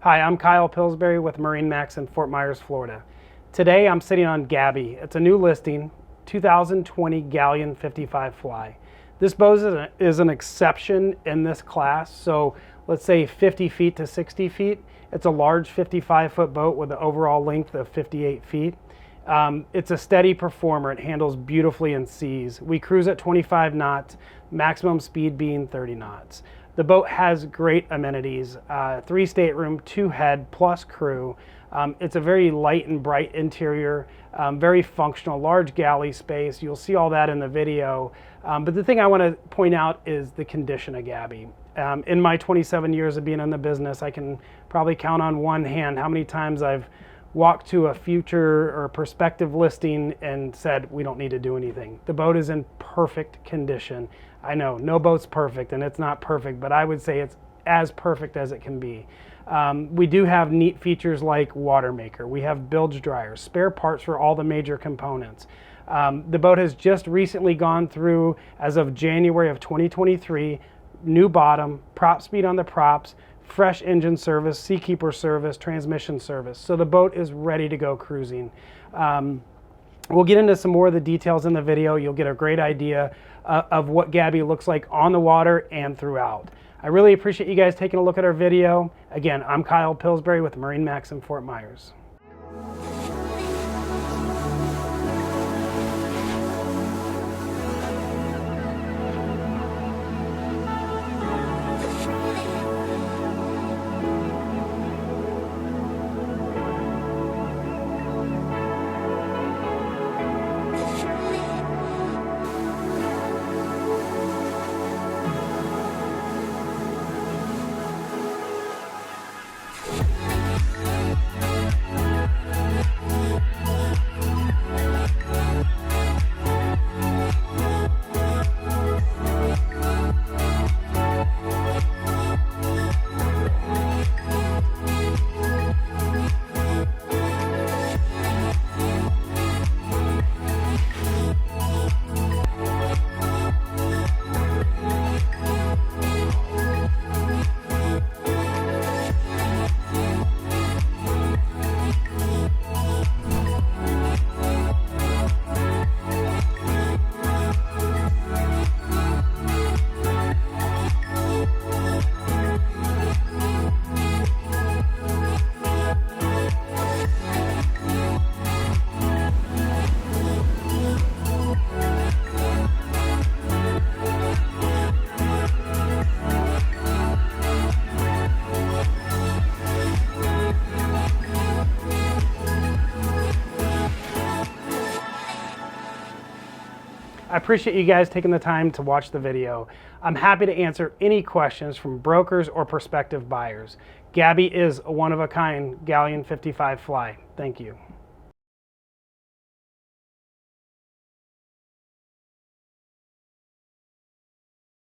Hi, I'm Kyle Pillsbury with MarineMax in Fort Myers, Florida. Today I'm sitting on Gaby. It's a new listing, 2020 Galeon 55 fly. This boat is an exception in this class, so let's say 50 feet to 60 feet. It's a large 55-foot boat with an overall length of 58 feet. It's a steady performer. It handles beautifully in seas. We cruise at 25 knots, maximum speed being 30 knots. The boat has great amenities, 3 stateroom, 2 head plus crew. It's a very light and bright interior, very functional, large galley space. You'll see all that in the video. But the thing I want to point out is the condition of Gaby. In my 27 years of being in the business, I can probably count on one hand how many times I've walked to a future or prospective listing and said, we don't need to do anything. The boat is in perfect condition. I know no boat's perfect and it's not perfect, but I would say it's as perfect as it can be. We do have neat features like water maker. We have bilge dryers, spare parts for all the major components. The boat has just recently gone through, as of January of 2023, new bottom, prop speed on the props, fresh engine service, seakeeper service, transmission service. So the boat is ready to go cruising. We'll get into some more of the details in the video. You'll get a great idea of what Gaby looks like on the water and throughout. I really appreciate you guys taking a look at our video. Again, I'm Kyle Pillsbury with MarineMax in Fort Myers. I appreciate you guys taking the time to watch the video. I'm happy to answer any questions from brokers or prospective buyers. Gaby is a one-of-a-kind Galeon 55 fly. Thank you.